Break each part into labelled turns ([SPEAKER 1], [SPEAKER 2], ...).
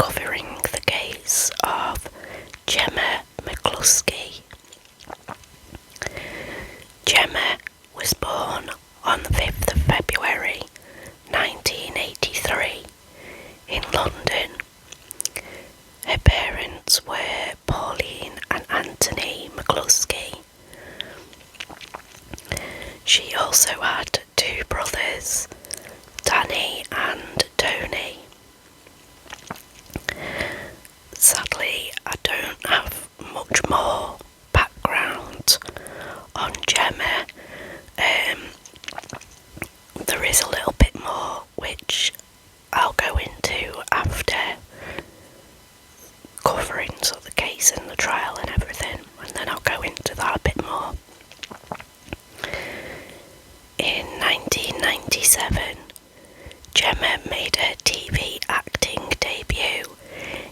[SPEAKER 1] covering the case of Gemma Mcluskie. Gemma was born on the 5th of February 1983 in London. Her parents were Pauline and Anthony Mcluskie. She also had two brothers, Danny and Tony. Sadly, I don't have much more background on Gemma. There is a little bit more which I'll go into after covering sort of the case and the trial and everything, and then I'll go into that a bit more. In 1997, Gemma made her TV acting debut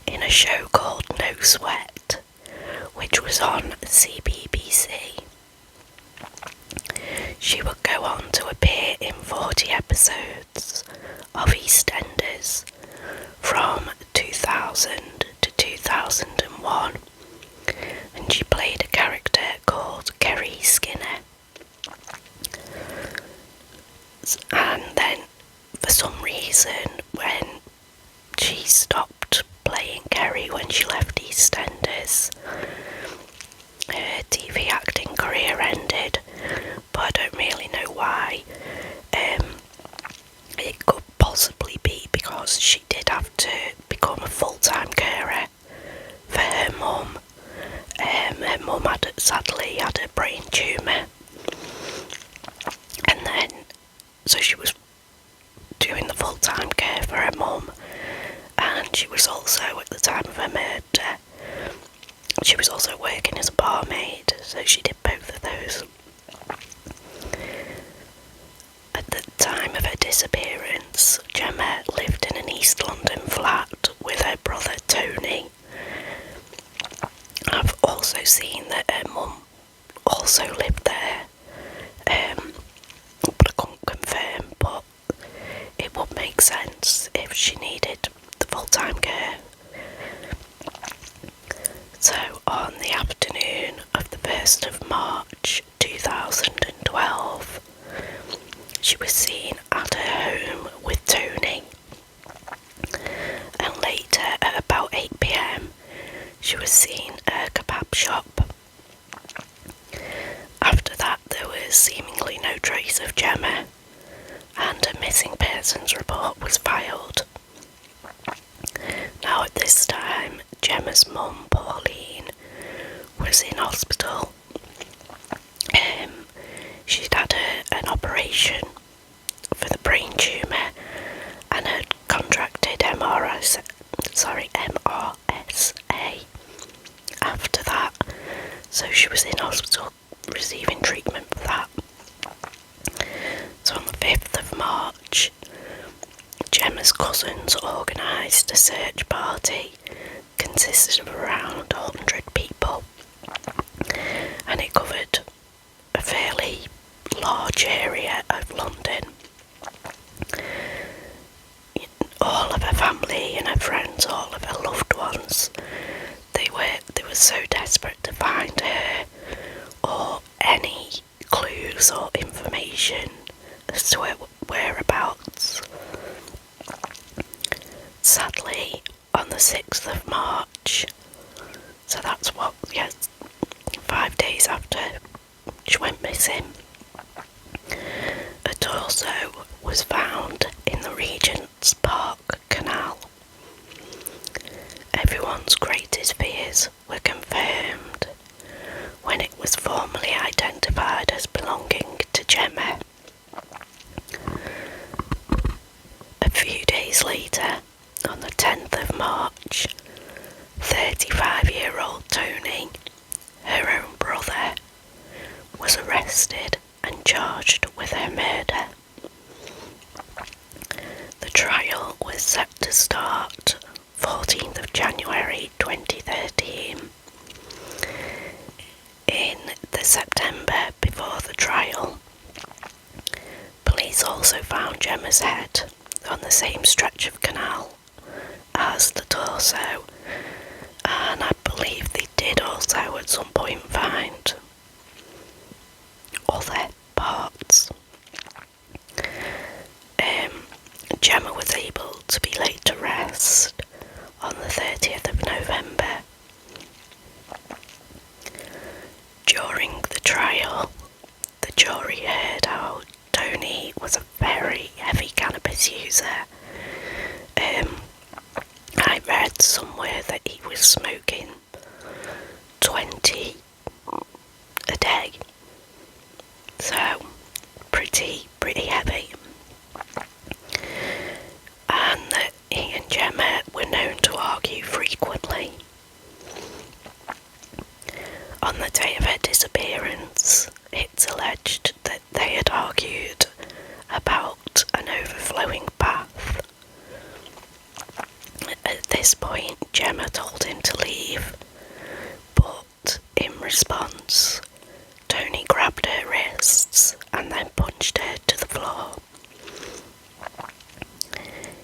[SPEAKER 1] in a show called No Sweat, which was on CBBC. She would go on to appear in 40 episodes of Eastenders from 2000 to 2001, and she played a character called Kerry Skinner. And then, for some reason, when she stopped playing Kerry when she left EastEnders, her TV acting career ended, but I don't really know why. It could possibly be because she did have to become a full-time carer for her mum. Her mum sadly had a brain tumour, and then so she was doing the full-time care for her mum, and she was also, at the time of her murder, she was also working as a barmaid, so she did both of those. At the time of her disappearance, Gemma lived in an East London flat with her brother Tony. I've also seen that her mum also lived there, but I couldn't confirm, but it would make sense if she needed the full-time care. So on the afternoon of the 1st of March 2012, she was seen at her home with Tony, and later at about 8 p.m. she was seen at a kebab shop. After that, there was seemingly no trace of Gemma, and a missing persons report was filed. Now at this time, Gemma's mum, Pauline, was in hospital. She'd had an operation for the brain tumour and had contracted MRSA after that, so she was in hospital receiving treatment for that. So on the 5th of March, Gemma's cousins organised a search party consisted of around 100 people, and it covered a fairly large area of London. All of her family and her friends, all of her loved ones, they were so desperate to find her or any clues or information as to her whereabouts. Sadly, on the 6th of March, so that's 5 days after she went missing, a torso was found in the Regent's Park Canal. Everyone's greatest fears were confirmed when it was formally identified as belonging to Gemma. A few days later, on the 10th of March, 35-year-old Tony, her own brother, was arrested and charged with her murder. The trial was set to start 14th of January 2013. In the September before the trial, police also found Gemma's head on the same stretch of canal as the torso. or so, and I believe they did also at some point find other parts. Gemma was able to be laid to rest on the 30th of November. During the trial, the jury heard how Tony was a very heavy cannabis user. I read somewhere that he was smoking 20 a day, so pretty heavy, and that he and Gemma were known to argue frequently. On the day of her disappearance, it's alleged that they had argued about an overflowing bath. At this point, Gemma told him to leave, but in response, Tony grabbed her wrists and then punched her to the floor.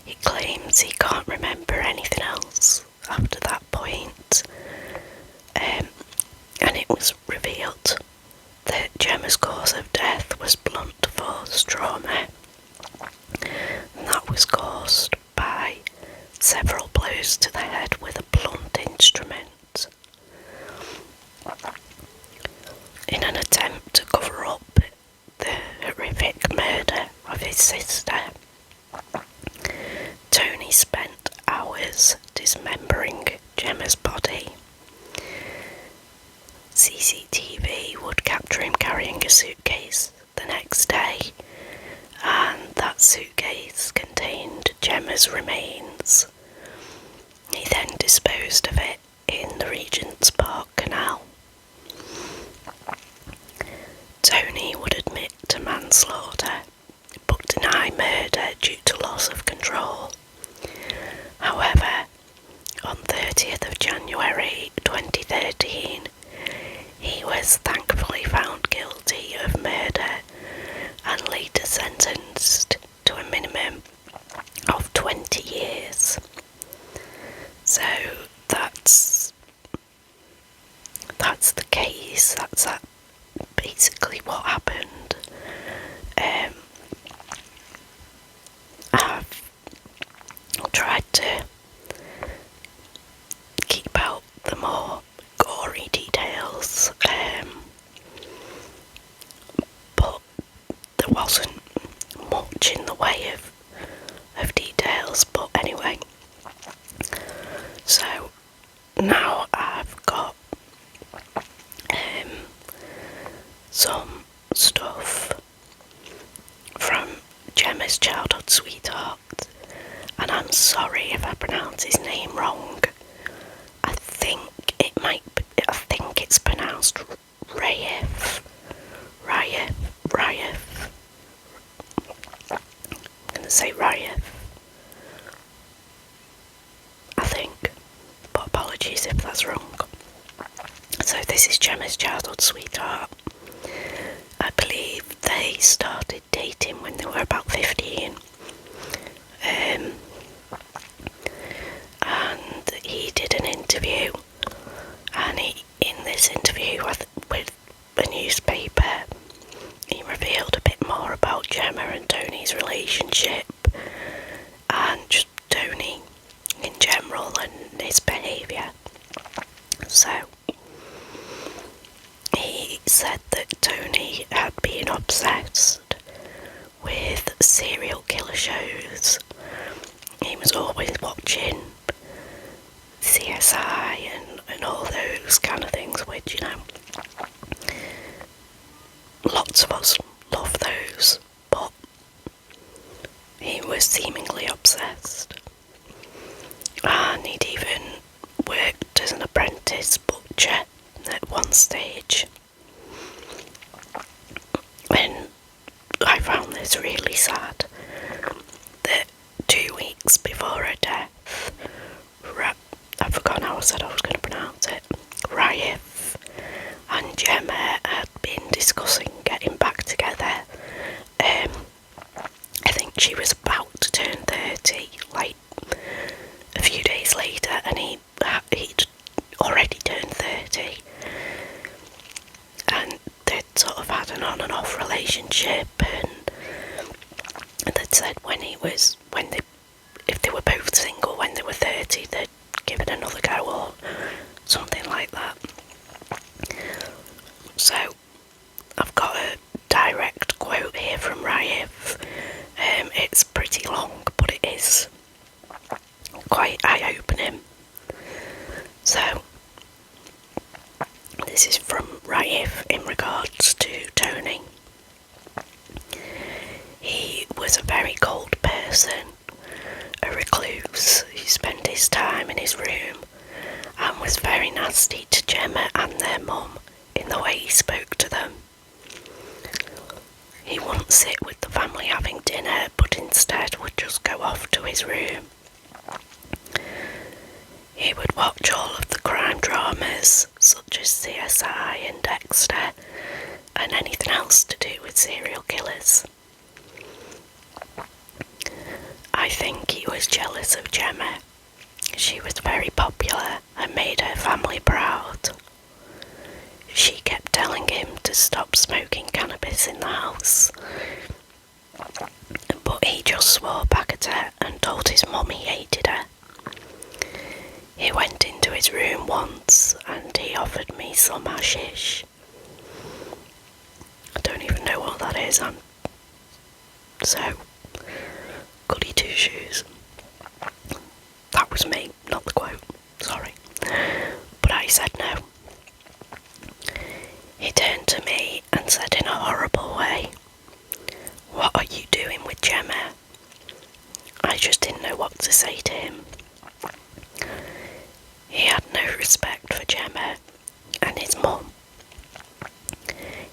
[SPEAKER 1] He claims he can't remember anything else after that point, and it was revealed that Gemma's cause of death was blunt force trauma, and that was caused by several blows to the head with a blunt instrument. In an attempt to cover up the horrific murder of his sister, Tony spent hours dismembering Gemma's body. CCTV would capture him carrying a suitcase the next day, and that suitcase contained Gemma's remains. He then disposed of it in the Regent's Park Canal. Tony would admit to manslaughter, but deny murder due to loss of control. However, on 30th of January 2013, he was thankfully found guilty of murder and later sentenced to a minimum of 20 years. So that's the case. That's basically what happened. I've tried to keep out the more gory details, but there wasn't much in the way of details. But anyway, so now I've got some stuff from Gemma's childhood sweetheart, and I'm sorry if I pronounce his name wrong. I think it's pronounced Raif. I'm going to say Raif, I think, but apologies if that's wrong. So this is Gemma's childhood sweetheart. I believe they started dating when they were about 15. And he did an interview, and in this interview with a newspaper, he revealed a bit more about Gemma and Tony's relationship, and just Tony in general and his behaviour. So, he said that Tony had been obsessed with serial killer shows. He was always watching CSI and all those kind of things, which, you know, lots of us love those, but he was seemingly obsessed. And he'd even worked as an apprentice butcher at one stage. And I found this really sad, that 2 weeks before her death, I've forgotten how I said I was going to pronounce it, Raif and Gemma had been discussing getting back together. I think she was about to turn 30, like a few days later, another go or something like that. So I've got a direct quote here from Raif. It's pretty long, but it is quite eye-opening. So this is from Raif in regards to Tony. He was a very cold person, a recluse who spent his time in his room and was very nasty to Gemma and their mum in the way he spoke to them. He wouldn't sit with the family having dinner, but instead would just go off to his room. He would watch all of the crime dramas, such as CSI and Dexter, and anything else to do with serial killers. I think he was jealous of Gemma. She was very popular and made her family proud. She kept telling him to stop smoking cannabis in the house, but he just swore back at her and told his mum he hated her. He went into his room once and he offered me some hashish. I don't even know what that is, so goody two shoes. That was me, not the quote, sorry. But I said no. He turned to me and said in a horrible way, "What are you doing with Gemma?" I just didn't know what to say to him. He had no respect for Gemma and his mum.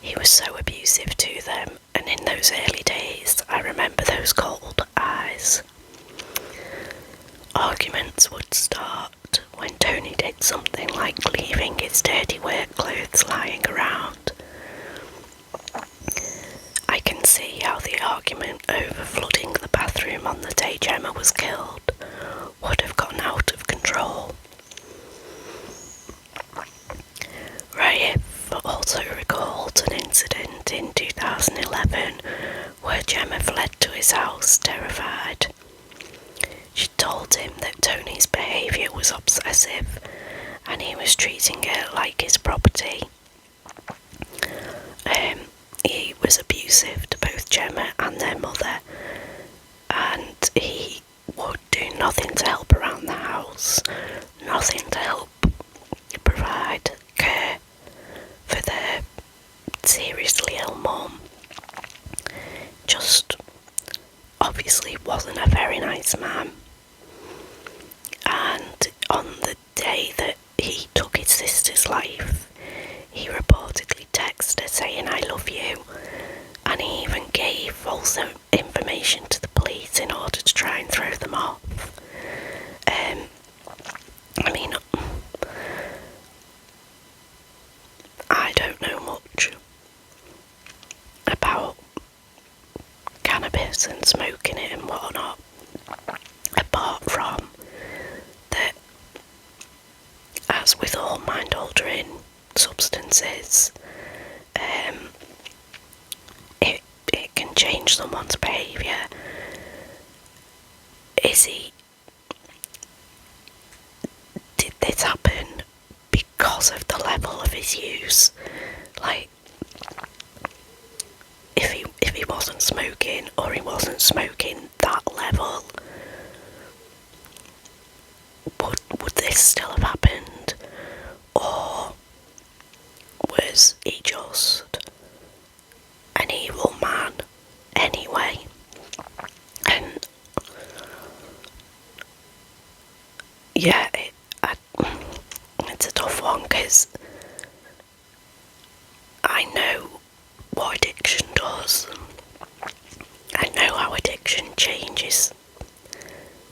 [SPEAKER 1] He was so abusive to them, and in those early days I remember those cold eyes. Arguments would start when Tony did something like leaving his dirty work clothes lying around. I can see how the argument over flooding the bathroom on the day Gemma was killed would have gotten out of control. Raif also recalled an incident in 2011 where Gemma fled to his house terrified. She told him that Tony's behaviour was obsessive and he was treating her like his property. He was abusive to both Gemma and their mother, and he would do nothing to help around the house, nothing to help provide care for their seriously ill mum. Just obviously wasn't a very nice man. And on the day that he took his sister's life, he reportedly texted her saying "I love you," and he even gave false information to the police in order to try and throw them off. I mean, I don't know much about cannabis and smoking it and whatnot, apart from that, as with all mind-altering substances, it can change someone's behaviour. Did this happen because of the level of his use? Like, if he wasn't smoking, or he wasn't smoking that level, would this still have happened? Or was he just an evil man anyway? And yeah, it's a tough one, because I know what addiction does. I know how addiction changes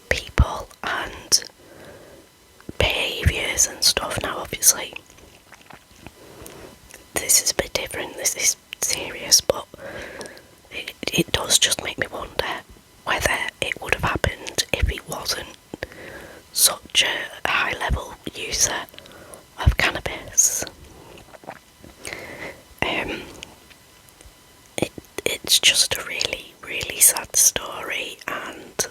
[SPEAKER 1] people and behaviours and stuff. Now obviously this is a bit different, this is serious, but it does just make me wonder whether it would have happened if he wasn't such a high level user of cannabis. It's just a really, really sad story, and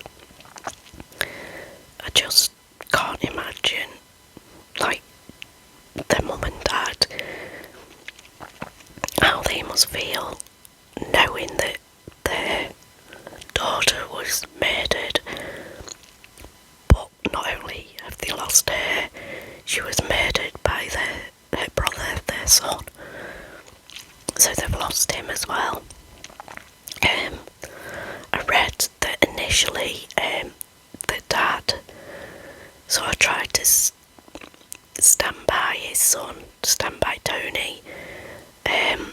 [SPEAKER 1] I just can't imagine knowing that their daughter was murdered. But not only have they lost her, she was murdered by her brother, their son. So they've lost him as well. I read that initially the dad sort of tried to stand by his son, stand by Tony, and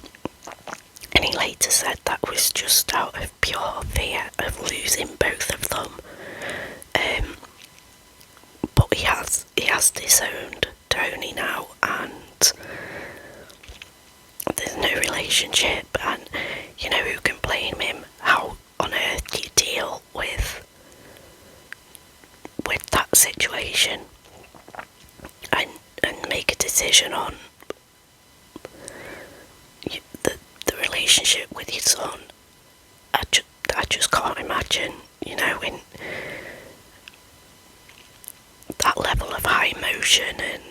[SPEAKER 1] he later said that was just out of pure fear of losing both of them. But he has disowned Tony now, and there's no relationship, and you know, who can blame him? How on earth do you deal with that situation and make a decision on the relationship with your son? I just can't imagine, you know, in that level of high emotion and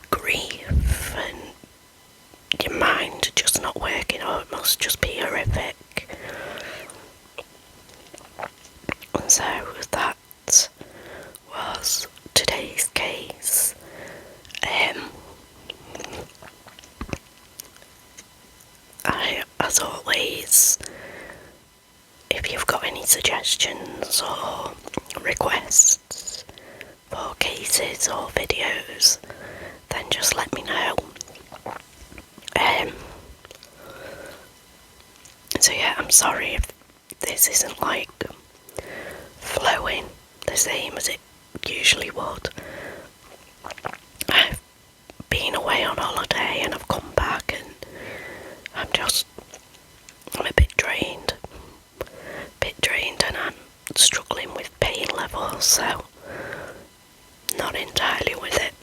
[SPEAKER 1] grief and your mind just not working. Oh, it must just be horrific. And so that was today's case. As always, if you've got any suggestions or requests for cases or videos, then just let me know. So yeah, I'm sorry if this isn't like flowing the same as it usually would. I've been away on holiday and I've come back and I'm a bit drained and I'm struggling with pain levels, so not entirely with it.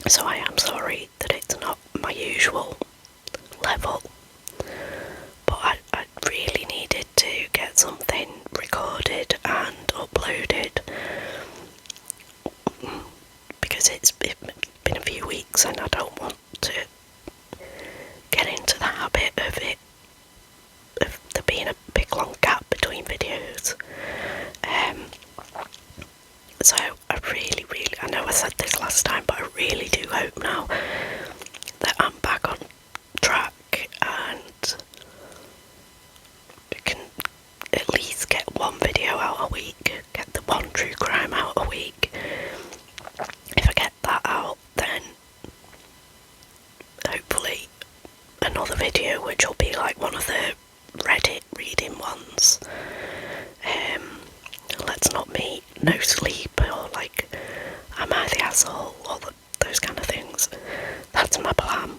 [SPEAKER 1] So I am sorry that it's not my usual level, but I really needed to get something recorded and uploaded because it's been a few weeks and I don't want to get into the habit of there being a big long gap between videos. So I really, I know I said this last time, but I really do hope now that I'm back on track and can at least get one video out a week, get the one true crime out a week. If I get that out, then hopefully another video which will be like one of the Reddit reading ones. Let's not meet, no sleep, or like, am I the asshole, or those kind of things. That's my plan.